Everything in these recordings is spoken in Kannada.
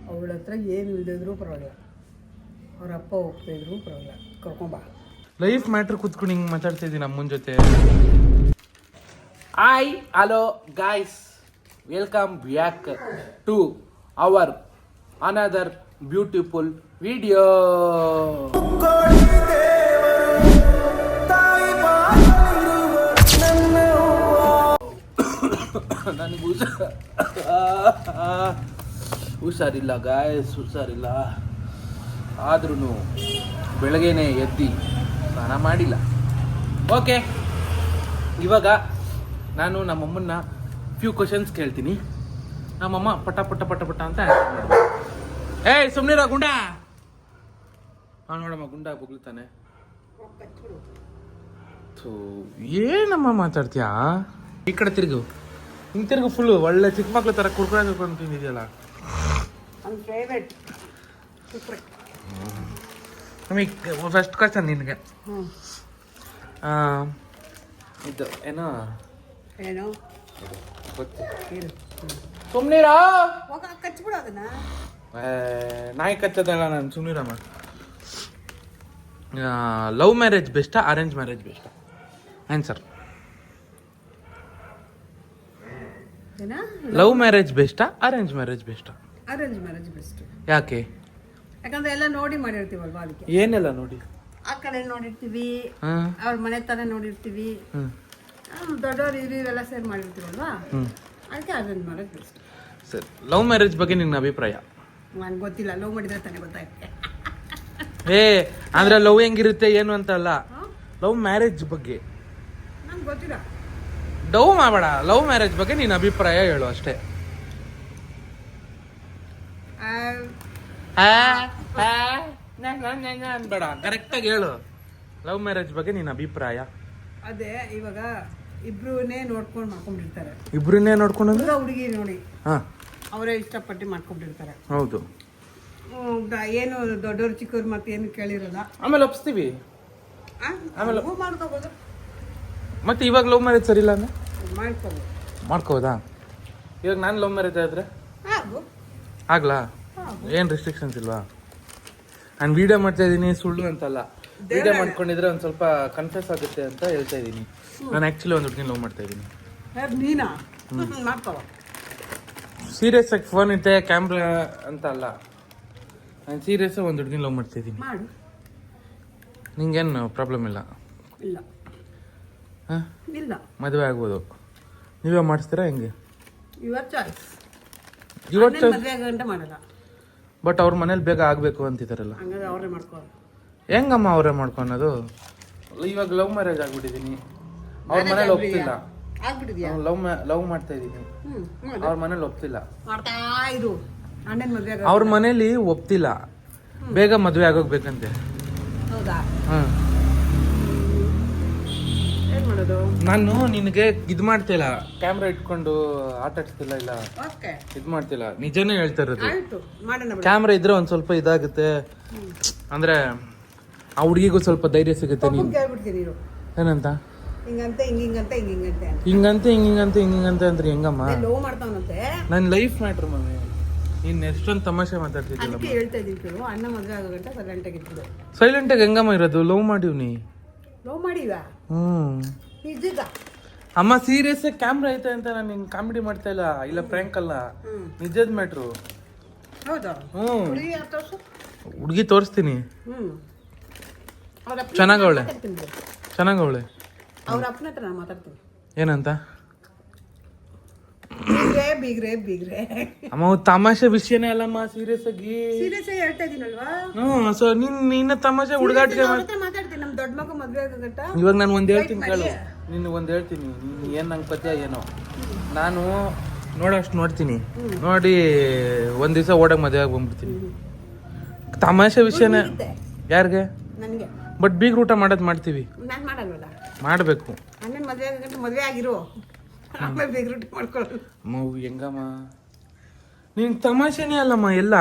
ಅವಳ ಹತ್ರ ಏನು ಇಲ್ದಿದ್ರು ಪರವಾಗಿಲ್ಲ, ಅವ್ರ ಅಪ್ಪ ಹೋಗ್ತಾಯಿದ್ರು ಪರವಾಗಿಲ್ಲ, ಕರ್ಕೊಂಬ. ಲೈಫ್ ಮ್ಯಾಟ್ರ್ ಕೂತ್ಕೊಂಡು ಹಿಂಗೆ ಮಾತಾಡ್ತಿದ್ದೀನಿ ಅಮ್ಮನ ಜೊತೆ. Hi hello guys, welcome back to our another beautiful video. ನನಗೆ ಹುಷಾರಿಲ್ಲ ಗಾಯ್ಸ್, ಹುಷಾರಿಲ್ಲ. ಆದ್ರೂ ಬೆಳಗ್ಗೆನೆ ಎದ್ದು ಸ್ನಾನ ಮಾಡಿಲ್ಲ. ಓಕೆ, ಇವಾಗ ನಾನು ನಮ್ಮಮ್ಮನ್ನ ಫ್ಯೂ ಕ್ವಶನ್ಸ್ ಕೇಳ್ತೀನಿ. ನಮ್ಮಮ್ಮ ಪಟ ಪಟ ಪಟ ಪಟ ಅಂತ ಆನ್ಸರ್ ಮಾಡ್ಬೇಕು. ಏಯ್ ಸುಮ್ನಿರ ಗುಂಡ. ನೋಡಮ್ಮ ಗುಂಡ ಬುಗ್ಲುತ್ತಾನೆ. ಏನಮ್ಮ ಮಾತಾಡ್ತೀಯಾ? ಈ ಕಡೆ ತಿರುಗು, ಹಿಂಗೆ ತಿರುಗು. ಫುಲ್ಲು ಒಳ್ಳೆ ಚಿಕ್ಕ ಮಕ್ಳು ಥರ ಕುರ್ಕುರೆ ಕುರ್ಕೊಂಡು ತಿಂದಿದೆಯಲ್ಲ. ನಮಗೆ ಫಸ್ಟ್ ಕ್ವಶನ್ ನಿನಗೆ. ಇದು ಏನೋ ಏನೋ ಸುಮ್ನಿರಾ. ಕಚ್ಬಿಡು ಅದನ್ನ. ನಾಯಿ ಕಚ್ಚೋದಲ್ಲ ನಾನು, ಸುಮ್ನಿರಮ್ಮ. ಲವ್ ಮ್ಯಾರೇಜ್ ಬೆಸ್ಟಾ ಅರೇಂಜ್ ಮ್ಯಾರೇಜ್ ಬೆಸ್ಟಾ? ಆನ್ಸರ್. ಲವ್ ಮ್ಯಾರೇಜ್ ಬೆಸ್ಟಾ ಅರೇಂಜ್ ಮ್ಯಾರೇಜ್ ಬೆಸ್ಟಾ? Arrange marriage best. ಯಾಕೆ? ಯಾಕಂದ್ರೆ ಎಲ್ಲ ನೋಡಿ ಮಾಡಿರ್ತೀವಲ್ವಾ, ಅದಕ್ಕೆ. ಏನೆಲ್ಲ ನೋಡಿ? ಆ ಕಡೆ ನೋಡಿರ್ತೀವಿ, ಅವ್ರ ಮನೆ ತರ ನೋಡಿರ್ತೀವಿ, ದೊಡ್ಡವ್ರು ಇವೆಲ್ಲ ಸೇರ್ ಮಾಡಿರ್ತೀವಲ್ವಾ, ಅದಕ್ಕೆ ಅರೇಂಜ್ ಮ್ಯಾರೇಜ್ ಬೆಸ್ಟ್. ಸರಿ, ಲವ್ ಮ್ಯಾರೇಜ್ ಬಗ್ಗೆ ನಿನ್ನ ಅಭಿಪ್ರಾಯ? ನನ್ಗೆ ಗೊತ್ತಿಲ್ಲ, ಲವ್ ಮಾಡಿದ್ರೆ ತಾನೇ ಗೊತ್ತಾಗುತ್ತೆ. ಅಂದ್ರೆ ಲವ್ ಹೆಂಗಿರುತ್ತೆ ಏನು ಅಂತ ಅಲ್ಲ, ಲವ್ ಮ್ಯಾರೇಜ್ ಬಗ್ಗೆ ನಂಗೆ ಗೊತ್ತಿಲ್ಲ. ಡವ್ ಮಾಡಬೇಡ, ಲವ್ ಮ್ಯಾರೇಜ್ ಬಗ್ಗೆ ನಿನ್ನ ಅಭಿಪ್ರಾಯ ಹೇಳು ಅಷ್ಟೇ. ಅನ್ಬೇಡ, ಕರೆಕ್ಟಾಗಿ ಹೇಳು. ಲವ್ ಮ್ಯಾರೇಜ್ ಬಗ್ಗೆ ನಿನ್ನ ಅಭಿಪ್ರಾಯ? ಅದೇ, ಇವಾಗ ಇಬ್ರನ್ನೇ ನೋಡ್ಕೊಂಡು ಮಾಡ್ಕೊಂಡಿರ್ತಾರೆ. ಇಬ್ರನ್ನೇ ನೋಡ್ಕೊಂಡು ಹುಡುಗಿ ನೋಡಿ ಅವರೇ ಇಷ್ಟಪಟ್ಟು ಮಾಡ್ಕೊಂಡಿರ್ತಾರೆ. ಹೌದು. ಏನು ದೊಡ್ಡವ್ರು ಚಿಕ್ಕವ್ರು ಮತ್ತೇನು ಕೇಳಿರಲ್ಲ. ಆಮೇಲೆ ಒಪ್ಸ್ತೀವಿ, ಆಮೇಲೆ ಮಾಡ್ಕೋಬೋದು. ಮತ್ತೆ ಇವಾಗ ಲವ್ ಮ್ಯಾರೇಜ್ ಸರಿ ಇಲ್ಲ ಅಂದ್ರೆ ಮಾಡ್ಕೋಬೋದಾ? ಇವಾಗ ನಾನು ಲವ್ ಮ್ಯಾರೇಜ್ ಆದ್ರೆ ಆಗ್ಲಾ? ಏನು ರೆಸ್ಟ್ರಿಕ್ಷನ್ಸ್ ಇಲ್ವಾ? ನಾನು ವಿಡಿಯೋ ಮಾಡ್ತಾ ಇದ್ದೀನಿ, ಸುಳ್ಳು ಅಂತಲ್ಲ. ವಿಡಿಯೋ ಮಾಡ್ಕೊಂಡಿದ್ರೆ ಒಂದು ಸ್ವಲ್ಪ ಕನ್ಫ್ಯೂಸ್ ಆಗುತ್ತೆ ಅಂತ ಹೇಳ್ತಾ ಇದ್ದೀನಿ. ನಾನು ಆ್ಯಕ್ಚುಲಿ ಒಂದು ಹುಡುಗಿನ ಲವ್ ಮಾಡ್ತಾ ಇದ್ದೀನಿ. ನೀನಾ? ಮಾಡ್ಕೋ. ಸೀರಿಯಸ್ ಆಗಿ ಫೋನ್ ಇತ್ತೆ ಕ್ಯಾಮ್ರಾ ಅಂತ ಅಲ್ಲ, ನಾನು ಸೀರಿಯಸ್ ಒಂದು ಹುಡುಗಿನ ಲವ್ ಮಾಡ್ತಾ ಇದ್ದೀನಿ. ನಿಂಗೇನು ಪ್ರಾಬ್ಲಮ್ ಇಲ್ಲ? ಇಲ್ಲ. ಹಾಂ ಇಲ್ಲ, ಮದುವೆ ಆಗ್ಬೋದು. ನೀವೇ ಮಾಡಿಸ್ತೀರಾ ಹೆಂಗೆ? ಇವತ್ತು ಮದುವೆ ಆಗಂಟ ಮಾಡಲ್ಲ. ಬಟ್ ಅವ್ರ ಮನೇಲಿ ಬೇಗ ಆಗಬೇಕು ಅಂತಿದ್ದಾರಲ್ಲ, ಹಂಗಾದ್ರೆ ಅವರೇ ಮಾಡ್ಕೋ. ಹೆಂಗಮ್ಮ ಅವರೇ ಮಾಡ್ಕೊಳೋದು? ಇವಾಗ ಲವ್ ಮ್ಯಾರೇಜ್ ಆಗ್ಬಿಟ್ಟಿದ್ದೀನಿ, ಅವ್ರ ಮನೇಲಿ ಒಪ್ತಿಲ್ಲ. ಆಗ್ಬಿಟ್ಟಿದ್ಯಾ? ಲವ್ ಮಾಡ್ತಾ ಇದ್ದೀನಿ, ಅವ್ರ ಮನೇಲಿ ಒಪ್ತಿಲ್ಲ. ಮಾಡ್ತಾ ಇರು. ಅಣ್ಣನ ಮದುವೆ ಅವ್ರ ಮನೇಲಿ ಒಪ್ತಿಲ್ಲ, ಬೇಗ ಮದುವೆ ಆಗೋಗ್ಬೇಕಂತೆ. ಹೌದಾ? ಹಾಂ. ಏನ್ ಮಾಡೋದು? ನಾನು ನಿನಗೆ ಇದು ಮಾಡ್ತಿಲ್ಲ, ಕ್ಯಾಮ್ರಾ ಇಟ್ಕೊಂಡು ಆಟ ಆಡ್ತಿಲ್ಲ, ಇಲ್ಲ ಇದು ಮಾಡ್ತಿಲ್ಲ, ನಿಜನೇ ಹೇಳ್ತಾ ಇರೋದು. ಕ್ಯಾಮ್ರಾ ಇದ್ರೆ ಒಂದ್ ಸ್ವಲ್ಪ ಇದಾಗುತ್ತೆ, ಅಂದ್ರೆ ಆ ಹುಡುಗಿಗೂ ಸ್ವಲ್ಪ ಧೈರ್ಯ ಸಿಗುತ್ತೆ. ನೀನು ಏನಂತ ಹಿಂಗಂತೆ ಹಿಂಗಂತೆ ಹಿಂಗಂತೆ ಅಂದ್ರೆ ಹೆಂಗಮ್ಮ? ಲವ್ ಮಾಡ್ತಾವನಂತೆ. ನನ್ನ ಲೈಫ್ ಮ್ಯಾಟ್ರ್ ಮಮ್ಮಿ, ನೀನ್ ಎಷ್ಟೊಂದು ತಮಾಷೆ ಮಾತಾಡ್ತಿದ್ದಿಲ್ಲ. ಹೇಳ್ತಾ ಇದ್ದೀನಿ ಕೇಳು, ಅಣ್ಣ ಮದುವೆ ಆಗೋಗಂಟ ಸೈಲೆಂಟ್ ಆಗಿರ್ತಿದ್ದೆ. ಸೈಲೆಂಟ್ ಆಗಿ ಹೆಂಗಮ್ಮ ಇರೋದು? ಲವ್ ಮಾಡಿವ್ನಿ. ಲವ್ ಮಾಡಿವಾ? ನಿಜದ ಅಮ್ಮ, ಸೀರಿಯಸ್ ಆಗಿ ಕ್ಯಾಮ್ರಾ ಐತೆ ಅಂತ ನಾನು ನಿನ್ ಕಾಮಿಡಿ ಮಾಡ್ತಾ ಇಲ್ಲ ಪ್ರ್ಯಾಂಕ್ ಅಲ್ಲ, ನಿಜದ ಮ್ಯಾಟ್ರು. ಹೌದಾ? ಹುಡುಗಿ ತೋರಿಸ್ತೀನಿ, ಚೆನ್ನಾಗವಳೆ. ಅವ್ರ ಅಪ್ಪನ ಹತ್ರ ನಾನು ಮಾತಾಡ್ತೀನಿ. ಏನಂತ? ಬೀಗ್ರೆ ಅಮ್ಮ, ತಮಾಷೆ ವಿಷಯನೇ ಅಲ್ಲಮ್ಮ, ಸೀರಿಯಸ್ ಆಗಿ ಹೇಳ್ತಾ ಇದೀನಲ್ವಾ. ಸೊ ನಿನ್ನ ತಮಾಷೆ ಹುಡುಗಾಟಿಗೆ ಮಾತಾಡ್ತೀನಿ. ನಮ್ ದೊಡ್ಡ ಮಗ ಮದ್ವೆ ಆಗಂಟ ಇವಾಗ ನಾನು ಒಂದ್ ಹೇಳ್ತೀನಿ ಕೇಳು. ಒಂದ್ ಹೇಳ್ತೀನಿ, ಏನ್ ನಂಗೆ ಪದ್ಯ ಏನೋ, ನಾನು ನೋಡೋಷ್ಟು ನೋಡ್ತೀನಿ, ನೋಡಿ ಒಂದ್ ದಿವಸ ಓಡಕ್ ಮದುವೆ ಆಗಿ ಬಂದ್ಬಿಡ್ತೀನಿ. ತಮಾಷೆ ವಿಷಯನೇ. ಯಾರಿಗೆ? ನನಗೆ. ಬಟ್ ಬೀಗ್ ಊಟ ಮಾಡ್ತೀವಿ. ನಾನು ಮಾಡಲ್ವಲ್ಲ, ಮಾಡ್ಬೇಕು. ಅಣ್ಣನ ಮದುವೆ ಆಗಂಟ ಮದುವೆ ಆಗಿರೋ ಆಮೇಲೆ ಬೀಗ್ ಊಟ ಮಾಡ್ಕೊಳ್ಳೋದು. ಹೆಂಗಮ್ಮ, ನೀನ್ ತಮಾಷೆನೇ ಅಲ್ಲಮ್ಮ ಎಲ್ಲ.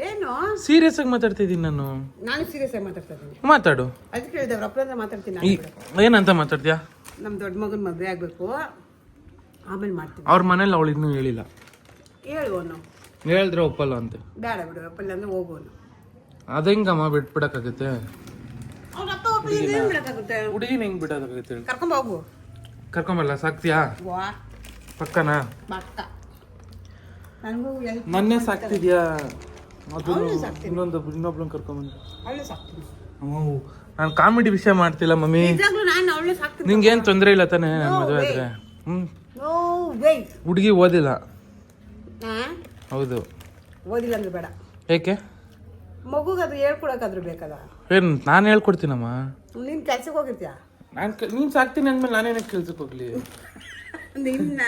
ಏನು ಸೀರಿಯಸ್ ಆಗಿ ಮಾತಾಡ್ತಿದ್ದೀನಿ ನಾನು. ನಾನು ಸೀರಿಯಸ್ ಆಗಿ ಮಾತಾಡ್ತಾ ಇದ್ದೀನಿ. ಮಾತಾಡು. ಅದಕ್ಕೆ ಹೇಳಿದೆ, ಅವ್ರ ಅಪ್ಪನ ಮಾತಾಡ್ತೀನಿ. ಏನಂತ ಮಾತಾಡ್ತೀಯಾ? ನಮ್ಮ ದೊಡ್ಡ ಮಗನ ಮದುವೆ ಆಗಬೇಕು, ಆಮೇಲೆ ಮಾಡ್ತೀನಿ. ಅವ್ರ ಮನೇಲಿ ಅವಳು ಇನ್ನೂ ಹೇಳಿಲ್ಲ. ಹೇಳು. ಹೇಳಿದ್ರೆ ಒಪ್ಪಲ್ಲ ಅಂತೆ. ಬೇಡ ಬಿಡು, ಒಪ್ಪಲ್ಲ ಅಂದ್ರೆ ಹೋಗೋನು. ಅದ ಹೆಂಗಮ್ಮ ಬಿಟ್ಬಿಡಕ್ಕಾಗತ್ತೆ? ಅವ್ರ ಅಪ್ಪ ಒಪ್ಪಲಿ ಏನ್ ಬಿಡಕ್ಕಾಗುತ್ತೆ? ಹುಡುಗಿನ ಹೆಂಗ್ ಬಿಡೋದಾಗತ್ತೆ ಹೇಳಿ? ಕರ್ಕೊಂಡ್ ಹೋಗು. ಕರ್ಕೊಂಬಲ್ಲ, ಸಾಕ್ತಿಯಾ? ವಾ ಪಕ್ಕನಾ? ಪಕ್ಕ. ನನಗೂ ನನ್ನೇ ಸಾಕ್ತಿದ್ಯಾ? ಇನ್ನೊಬ್ಳನ್ನ ಕರ್ಕೊಂಬಂದು ಅವಳು ಸಾಕ್ತೀನಿ. ನಾನು ಕಾಮಿಡಿ ವಿಷಯ ಮಾಡ್ತಿಲ್ಲ ಮಮ್ಮಿ. ನಿಜವಾಗ್ಲೂ ನಾನು ಅವಳು ಸಾಕ್ತೀನಿ. ನಿಂಗೇನ್ ತೊಂದ್ರೆ ಇಲ್ಲ ತಾನೇ ಮದುವೆ ಆದ್ರೆ? No way. ಹುಡುಗಿ ಓದಿಲ್ಲ. ಹೌದು, ಓದಿಲ್ಲ ಅಂದ್ರೆ ಬೇಡ. ಏಕೆ? ಮಗುಗಾದ್ರೂ ಹೇಳ್ಕೊಡಕ್ಕಾದ್ರೂ ಬೇಕಲ್ಲ. ಏನ್ ನಾನು ಹೇಳ್ಕೊಡ್ತೀನಮ್ಮ. ನೀನ್ ಕೆಲ್ಸಕ್ಕೆ ಹೋಗಿರ್ತೀಯ? ನೀನ್ ಸಾಕ್ತೀನಿ ಅಂದ್ಮೇಲೆ ನಾನೇನಕ್ಕೆ ಕೆಲ್ಸಕ್ಕೆ ಹೋಗ್ಲಿ? ನಿನ್ನ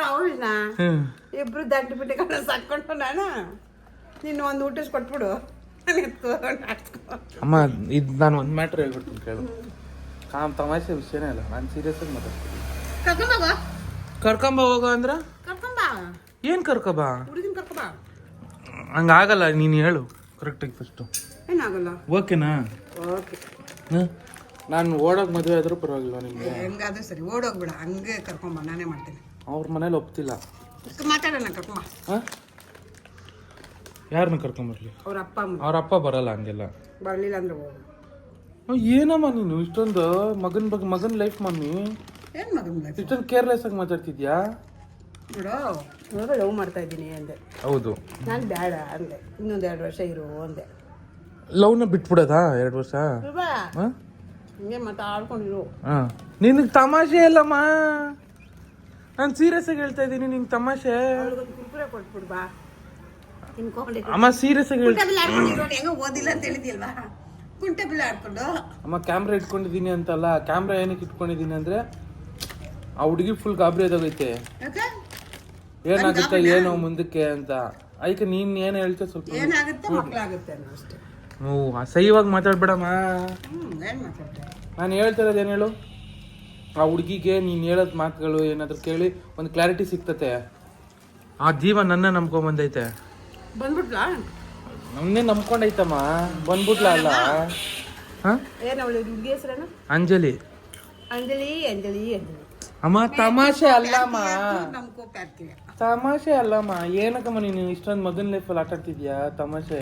ಅವಳನ್ನ ಇಬ್ರು ದಂಡು ಬಿಟ್ಟು ಸಾಕೊಂಡು ನಾನು ನಿನ್ನ ಒಂದು ಊಟ ಕೊಟ್ಬಿಡು. ಅಮ್ಮ ಇದು ನಾನು ಒಂದು ಮ್ಯಾಟ್ರ್ ಹೇಳ್ಬಿಡ್ತೀನಿ ಕೇಳು. ತಮಾಷೆ ವಿಷಯನೇ ಅಲ್ಲ, ನಾನು ಸೀರಿಯಸ್ ಆಗಿ ಮಾತಾಡ್ತೀನಿ. ಕರ್ಕೊಂಬ ಹೋಗೋ ಅಂದ್ರ ಏನ್ ಕರ್ಕೊಬಾ? ಹಂಗಾಗಲ್ಲ, ನೀನು ಹೇಳು ಕರೆಕ್ಟಾಗಿ ಫಸ್ಟು. ಏನಾಗಲ್ಲ? ಓಕೆನಾ? ಓಕೆ. ನಾನು ಓಡೋಕೆ ಮದುವೆ ಆದ್ರೂ ಪರವಾಗಿಲ್ಲ ನಿಮ್ಗೆ? ಹೆಂಗಾದ್ರೂ ಸರಿ, ಓಡೋಗ್ಬಿಡ. ಹಂಗೆ ಕರ್ಕೊಂಬ, ನಾನೇ ಮಾಡ್ತೀನಿ. ಅವ್ರ ಮನೇಲಿ ಒಪ್ತಿಲ್ಲ. ಮಾತಾಡೋಣ, ಕರ್ಕೊಂಬ. ಯಾರನ್ನ ಕರ್ಕೊಂಬರ್ಲಿ? ಅವ್ರ ಅಪ್ಪ ಬರಲ್ಲ ಹಂಗೆಲ್ಲ. ಬರ್ಲಿಲ್ಲ ಅಂದ್ರೆ ಹೋಗು. ಏನಮ್ಮ ನೀನು ಇಷ್ಟೊಂದು ಮಗನ್ ಲೈಫ್ ಮಮ್ಮಿ, ಏನ್ ಮಗನ್ ಲೈಫ್ ಇಷ್ಟೊಂದು ಕೇರ್ಲೆಸ್ ಆಗಿ ಮಾತಾಡ್ತಿದ್ಯಾ? ಬಿಡು, ಇವಾಗ ಲವ್ ಮಾಡ್ತಾ ಇದ್ದೀನಿ ಅಂದೆ. ಹೌದು, ನಾನು ಬೇಡ ಅಂದೆ. ಇನ್ನೊಂದು 2 ವರ್ಷ ಇರು ಅಂದೆ. ಲವ್ನ ಬಿಟ್ಬಿಡೋದಾ 2 ವರ್ಷ? ಹಿಂಗೆ ಮಾತಾಡ್ಕೊಂಡಿರು. ನಿನಗೆ ತಮಾಷೆ ಅಲ್ಲಮ್ಮ, ನಾನು ಸೀರಿಯಸ್ ಆಗಿ ಹೇಳ್ತಾ ಇದ್ದೀನಿ. ನಿಂಗೆ ತಮಾಷೆ? ಕುರ್ಕುರೆ ಕೊಟ್ಬಿಡು ಬಾ. ಅಮ್ಮ ಸೀರಿಯಸ್ ಆಗಿ ಹೆಂಗ ಓದಿಲ್ಲ ಅಂತ ಹೇಳಿದ್ಯಲ್ವಾ, ಕುಂಟೆ ಬಿಲ್ಲ ಆಡ್ಕೊಂಡು. ಅಮ್ಮ ಕ್ಯಾಮ್ರಾ ಇಟ್ಕೊಂಡಿದ್ದೀನಿ ಅಂತಲ್ಲ, ಕ್ಯಾಮ್ರಾ ಏನಕ್ಕೆ ಇಟ್ಕೊಂಡಿದ್ದೀನಿ ಅಂದ್ರೆ ಆ ಹುಡುಗಿ ಫುಲ್ ಗಾಬರಿ ಆಗೋಗೈತೆ. ಏನಾಗುತ್ತೆ ಏನೋ ಮುಂದಕ್ಕೆ ಅಂತ. ಅದಕ್ಕೆ ನೀನ್ ಏನ್ ಹೇಳ್ತೀಯ ಸ್ವಲ್ಪ ಏನಾಗುತ್ತೆ, ಮಕ್ಕಳಾಗುತ್ತೆ ಅಷ್ಟೇ. ಸಹಿವಾಗಿ ಮಾತಾಡ್ಬೇಡಮ್ಮ. ಏನ್ ಮಾತಾಡ್ತೆ? ನಾನು ಹೇಳ್ತಿರೋದು ಏನು ಹೇಳು, ಆ ಹುಡುಗಿಗೆ ನೀನು ಹೇಳೋದು ಮಾತುಗಳು ಏನಾದರೂ ಕೇಳಿ ಒಂದು ಕ್ಲಾರಿಟಿ ಸಿಗ್ತತೆ. ಆ ಜೀವ ನನ್ನ ನಂಬ್ಕೊಂಬಂದೈತೆ. ಬಂದ್ಬಿಟ್ಲಾ? ನಮ್ಮನ್ನೇ ನಂಬ್ಕೊಂಡೈತಮ್ಮ, ಬಂದ್ಬಿಟ್ಲ ಅಲ್ಲ? ಏನು ಅವಳು ಹುಡುಗಿ ಹೆಸರೇನು? ಅಂಜಲಿ. ಅಂಜಲಿ ಅಂಜಲಿ ಅಂಜಲಿ. ಅಮ್ಮ ತಮಾಷೆ ಅಲ್ಲಮ್ಮ, ನಂಬ್ಕೋಪ ಆಗ್ತೀವಿ. ತಮಾಷೆ ಅಲ್ಲಮ್ಮ. ಏನಕ್ಕಮ್ಮ ನೀನು ಇಷ್ಟೊಂದು ಮಗನ ಲೈಫಲ್ಲಿ ಆಟ ಆಡ್ತಿದ್ಯಾ? ತಮಾಷೆ.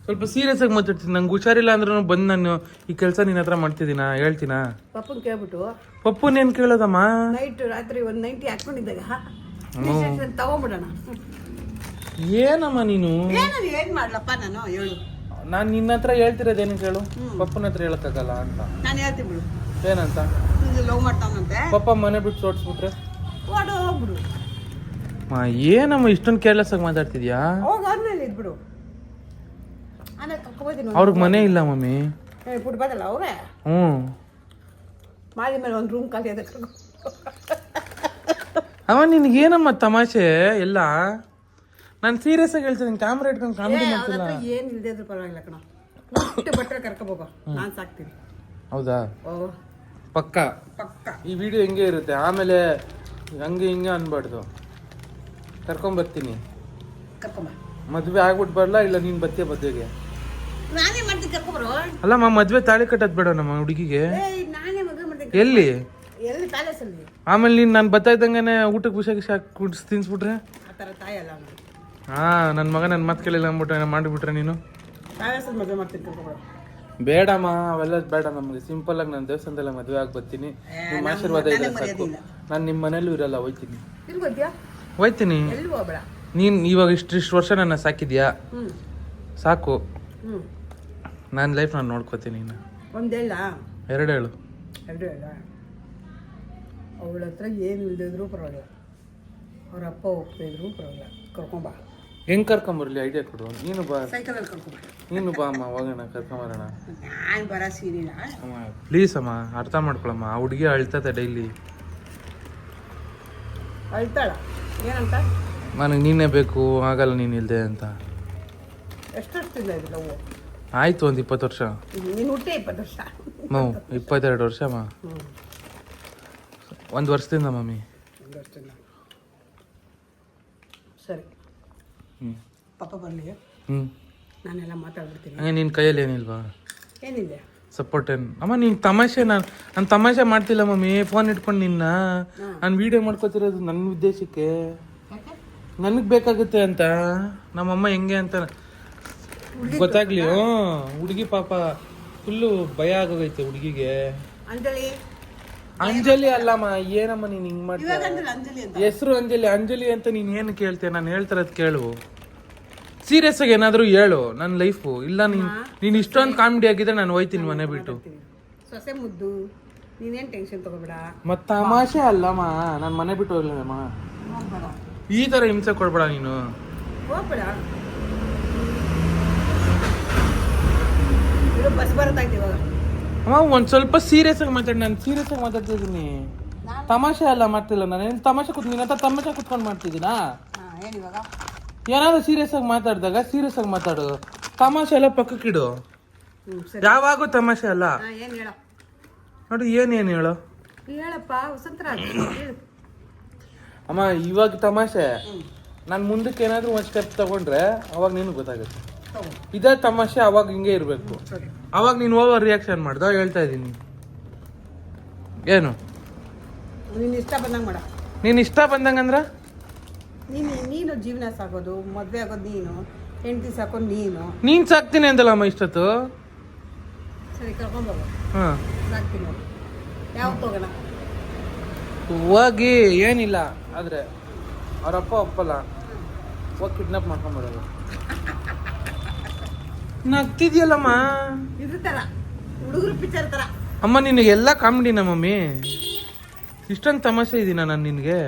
ಸ್ವಲ್ಪ ಸೀರಿಯಸ್ ಆಗಿ ಮಾತಾಡ್ತೀನಿ. ನಂಗೆ ಹುಷಾರಿಲ್ಲ ಅಂದ್ರೂ ಬಂದು ನಾನು ಈ ಕೆಲಸ ನಿನ್ನ ಹತ್ರ ಮಾಡ್ತಿದ್ದೀನಾ? ಹೇಳ್ತೀನಾ? ಪಪ್ಪನ್ ಕೇಳ್ಬಿಟ್ಟು. ಪಪ್ಪನೇನು ಕೇಳೋದಮ್ಮ? ನೈಟ್ ರಾತ್ರಿ ಒಂದು 90 ಹಾಕೊಂಡಿದ್ದಾಗ ತಗೊಂಡ್ಬಿಡೋಣ. ಏನಮ್ಮ ನೀನು? ಏನ್ ಮಾಡ್ಲಪ್ಪ ನಾನು? ಹೇಳು. ನಾನು ನಿನ್ನ ಹತ್ರ ಹೇಳ್ತಿರೋದೇನು ಕೇಳು, ಪಪ್ಪನ ಹತ್ರ ಹೇಳಕ್ಕಾಗಲ್ಲ ಅಂತ. ನಾನು ಹೇಳ್ತೀನಿ ಬಿಡು. ಏನಂತ? ಲವ್ ಮಾಡ್ತಾವಂತೆ. ಪಪ್ಪ ಮನೆ ಬಿಟ್ಟು ಸೋಡ್ಸ್ಬಿಟ್ರೆ ಹೋಗ್ಬಿಡು. ಏನಮ್ಮ ಇಷ್ಟೊಂದು ಕೇರ್ಲೆಸ್ ಆಗಿ ಮಾತಾಡ್ತಿದ್ಯಾ? ಹೋಗಾದ್ಮೇಲೆ ಇದ್ಬಿಡು. ಅವ್ರಿಗೆ ಮನೆ ಇಲ್ಲ ಮಮ್ಮಿ. ಬಿಡ್ಬಾರ್ದಲ್ಲ ಅವ್ರೆ. ಮಾದಿ ಮೇಲೆ ಒಂದು ರೂಮ್ ಖಾಲಿ ಅದಕ್ಕೆ. ಅವ ನಿನ್ಗೇನಮ್ಮ ತಮಾಷೆ ಎಲ್ಲ? ನಾನು ಸೀರಿಯಸ್ ಆಗಿ ಹೇಳ್ತೀನಿ. ಕ್ಯಾಮ್ರಾ ಇಟ್ಕೊಂಡು ಕಾಮಿಡಿ ಮಾಡ್ತಿಲ್ಲ. ಏನು ಇಲ್ಲದೆ ಇದ್ರೂ ಪರವಾಗಿಲ್ಲ ಕಣ. ಬಟ್ಟೆ ಕರ್ಕೋಬೋಗೋ, ನಾನು ಸಾಕ್ತೀನಿ. ಹೌದಾ? ಪಕ್ಕ ಪಕ್ಕ. ಈ ವಿಡಿಯೋ ಹೆಂಗೆ ಇರುತ್ತೆ, ಆಮೇಲೆ ಹಂಗೆ ಹಿಂಗೆ ಅನ್ಬಾರ್ದು. ಕರ್ಕೊಂಬರ್ತೀನಿ. ಕರ್ಕೊಂಬ. ಮದುವೆ ಆಗ್ಬಿಟ್ಟು ಬರಲ್ಲ, ಇಲ್ಲ ನೀನು ಬತ್ತಿಯ ಮದುವೆಗೆ? ನಾನೇ ಮಾಡ್ತೀನಿ, ಕರ್ಕೊಬರೋ. ಅಲ್ಲಮ್ಮ ಮದುವೆ ತಾಳಿ ಕಟ್ಟೋದು ಬೇಡ ನಮ್ಮ ಹುಡುಗಿಗೆ? ನಾನೇ ಮದುವೆ ಮಾಡ್ತೀನಿ. ಎಲ್ಲಿ? ಎಲ್ಲಿ? ಪ್ಯಾಲೇಸಲ್ಲಿ. ಆಮೇಲೆ ನೀನು ನಾನು ಬರ್ತಾ ಇದ್ದಂಗೆ ಊಟಕ್ಕೆ ವಿಷಯ ಕುಡಿಸಿ ತಿನ್ಸ್ಬಿಟ್ರೆ? ಆ ಥರ ತಾಯಿ ಅಲ್ಲ. ನನ್ನ ಮಗ ನನ್ನ ಮಾತು ಕೇಳಿಲ್ಲ ಅಂದ್ಬಿಟ್ರೆ ಮಾಡಿಬಿಟ್ರೆ ನೀನು? ಪ್ಯಾಲೇಸಲ್ಲಿ ಮದುವೆ ಮಾಡ್ತೀನಿ, ಕರ್ಕೊಬರೋ. ಬೇಡಮ್ಮ, ಅವೆಲ್ಲ ಬೇಡ ನಮಗೆ. ಸಿಂಪಲ್ ಆಗಿ ನಾನು ದೇವಸ್ಥಾನದಲ್ಲ ಮದುವೆ ಆಗಿ ಬರ್ತೀನಿ. ನಿಮ್ಮ ಆಶೀರ್ವಾದ ಇದೆ ಸಾಕು. ನಾನು ನಿಮ್ಮ ಮನೇಲೂ ಇರಲ್ಲ, ಹೋಯ್ತೀನಿ. ಹೋಯ್ತೀನಿ. ನೀನು ಇವಾಗ ಇಷ್ಟು ವರ್ಷ ನನ್ನ ಸಾಕಿದ್ಯಾ, ಸಾಕು. ನನ್ನ ಲೈಫ್ ನಾನು ನೋಡ್ಕೋತೀನಿ. ಒಂದೇಳ 2 ಹೇಳು. 2 ಹೇಳ. ಅವಳ ಹತ್ರ ಏನು ಇಲ್ದಿದ್ರು ಪರವಾಗಿಲ್ಲ, ಅವ್ರ ಅಪ್ಪ ಹೋಗ್ತಾಯಿದ್ರು ಪರವಾಗಿಲ್ಲ, ಕರ್ಕೊಂಬ. ಹೆಂಗೆ ಕರ್ಕೊಂಬರ್ಲಿ? ಐಡಿಯಾ ಕೊಡು. ನೀನು ಬಾ, ಸೈಕಲಲ್ಲಿ ಕರ್ಕೊಂಬ. ನೀನು ಬಾ ಅಮ್ಮ, ಹೋಗೋಣ, ಕರ್ಕೊಂಬರೋಣ. ನಾನು ಬರೋ ಸೀನಿಲ್ಲ ಅಮ್ಮ, ಪ್ಲೀಸ್ ಅಮ್ಮ, ಅರ್ಥ ಮಾಡ್ಕೊಳಮ್ಮ. ಆ ಹುಡುಗಿ ಅಳ್ತತೆ ಡೈಲಿ. ಅಳ್ತಾಳ? ಏನಂತ? ನನಗೆ ನೀನೇ ಬೇಕು, ಆಗಲ್ಲ ನೀನು ಇಲ್ಲದೆ ಅಂತ. ಎಷ್ಟು ವರ್ಷದಿಂದ ಇದು ಲವ್? ಆಯಿತು ಒಂದು 20 ವರ್ಷ. ನೀನು ಹುಟ್ಟೆ 20 ವರ್ಷ? 22 ವರ್ಷ ಅಮ್ಮ. 1 ವರ್ಷದಿಂದ ಮಮ್ಮಿ. 1 ವರ್ಷದಿಂದ. ಸರಿ, ಪಾಪ ಬರಲಿ, ನಾನೆಲ್ಲ ಮಾತಾಡ್ಬಿಡ್ತೀನಿ. ನಿನ್ನ ಕೈಯಲ್ಲಿ ಏನಿಲ್ವಾ? ಏನಿದೆ ಸಪೋರ್ಟ್ ಏನು ಅಮ್ಮ? ನೀನು ತಮಾಷೆ, ನಾನು ತಮಾಷೆ ಮಾಡ್ತಿಲ್ಲ ಮಮ್ಮಿ. ಫೋನ್ ಇಟ್ಕೊಂಡು ನಾನು ವೀಡಿಯೋ ಮಾಡ್ಕೊತಿರೋದು ನನ್ನ ಉದ್ದೇಶಕ್ಕೆ. ನನಗೆ ಬೇಕಾಗುತ್ತೆ ಅಂತ ನಮ್ಮಮ್ಮ ಹೆಂಗೆ ಅಂತ ಗೊತ್ತಾಗ್ಲಿ. ಹುಡುಗಿ ಪಾಪ ಫುಲ್ಲು ಭಯ ಆಗೋಗೈತೆ ಹುಡುಗಿಗೆ. ಅಂಜಲಿ ಅಂಜಲಿ ಅಲ್ಲಮ್ಮ, ಏನಮ್ಮ ನೀನ್ ಹಿಂಗ್ ಮಾಡ್ತೀಯ? ಇವಾಗ ಅಂದ್ರಲ್ಲ ಅಂಜಲಿ ಅಂತ. ಹೆಸರು ಅಂಜಲಿ. ಅಂಜಲಿ ಅಂತ ನೀನ್ ಏನು ಕೇಳ್ತೀಯ? ನಾನು ಹೇಳ್ತಾರದ್ ಕೇಳು. ಸೀರಿಯಸ್ ಆಗಿ ಏನಾದ್ರು ಹೇಳು. ನನ್ನ ಲೈಫು ಇಲ್ಲ. ನೀನ್ ಇಷ್ಟೊಂದು ಕಾಮಿಡಿ ಆಗಿದ್ರೆ ನಾನು ಹೋಯ್ತೀನಿ ಮನೆ ಬಿಟ್ಟು. ಸೊಸೆ ಮುದ್ದು, ನೀನೇನ್ ಟೆನ್ಷನ್ ತಗೋಬೇಡ. ಮತ್ ತಮಾಷೆ ಅಲ್ಲಮ್ಮ, ನಾನು ಮನೆ ಬಿಟ್ಟು ಹೋಗ್ಲಿಲ್ಲಮ್ಮ. ಹೋಗ್ಬೇಡ, ಈ ತರ ಹಿಂಸೆ ಕೊಡ್ಬೇಡ ನೀನು. ಹೋಗ್ಬೇಡ. ಇದು ಬಸ್ ಬರತ್ತಾಯ್ತು ಇವಾಗ. ಅಮ್ಮ ಒಂದ್ ಸ್ವಲ್ಪ ಸೀರಿಯಸ್ ಆಗಿ ಮಾತಾಡಿ. ನಾನು ಸೀರಿಯಸ್ ಆಗಿ ಮಾತಾಡ್ತಾ ಇದೀನಿ, ತಮಾಷೆ ಅಲ್ಲ ಮಾಡ್ತಿಲ್ಲ. ನಾನು ಏನು ತಮಾಷೆ ತಮಾಷೆ ಕುತ್ಕೊಂಡು ಮಾಡ್ತಿದ್ದೀನಾ? ಹೇಳಿ ಇವಾಗ. ಏನಾದ್ರು ಸೀರಿಯಸ್ ಆಗಿ ಮಾತಾಡಿದಾಗ ಸೀರಿಯಸ್ ಆಗಿ ಮಾತಾಡು. ತಮಾಷೆ ಎಲ್ಲ ಪಕ್ಕಕ್ಕಿಡು. ಯಾವಾಗೂ ತಮಾಷೆ ಅಲ್ಲ. ಏನ್ ಹೇಳ ನೋಡು, ಏನೇನು ಹೇಳು. ಹೇಳಪ್ಪ ವಸಂತರ. ಅಮ್ಮ ಇವಾಗ ತಮಾಷೆ. ನಾನು ಮುಂದಕ್ಕೆ ಏನಾದ್ರು ಒಂದು ಸ್ಟೆಪ್ ತಗೊಂಡ್ರೆ ಅವಾಗ ನಿನಗೆ ಗೊತ್ತಾಗುತ್ತೆ. ಇದೇ ತಮಾಷೆ ಅವಾಗ ಹಿಂಗೆ ಇರಬೇಕು. ಅವಾಗ ನೀನು ಓವರ್ ರಿಯಾಕ್ಷನ್ ಮಾಡ್ದ ಹೇಳ್ತಾ ಇದ್ದೀನಿ. ಏನು ನೀನು ಇಷ್ಟ ಬಂದಂಗೆ ಮಾಡ. ನೀನು ಇಷ್ಟ ಬಂದಂಗಂದ್ರ ನೀನು ಜೀವನ ಸಾಕೋದು, ಮದುವೆ ಆಗೋದು ನೀನು, ಹೆಂಡತಿ ಸಾಕೋದು ನೀನು ಸಾಕ್ತೀನಿ ಅಂದಲ್ಲಮ್ಮ ಇಷ್ಟೊತ್ತು. ಸರಿ ಕರ್ಕೊಂಡ್ಬೋಗ. ಹಾಂ ಸಾಕ್ತೀನಿ. ಯಾವತ್ತು ಹೋಗೋಣ? ಹೋಗಿ ಏನಿಲ್ಲ ಆದರೆ ಅವರಪ್ಪ ಒಪ್ಪಲ್ಲ. ಹೋಗಿ ಕಿಡ್ನಾಪ್ ಮಾಡ್ಕೊಂಬರೋದು. ನಗ್ತಿದ್ಯಲ್ಲಮ್ಮ. ಇದ್ರ ಥರ ಹುಡುಗರು ಪಿಕ್ಚರ್ ಥರ. ಅಮ್ಮ ನಿನಗೆಲ್ಲ ಕಾಮಿಡಿನ ಮಮ್ಮಿ? ಇಷ್ಟೊಂದು ತಮಾಷೆ ಇದೀನ ನಾನು ನಿನಗೆ?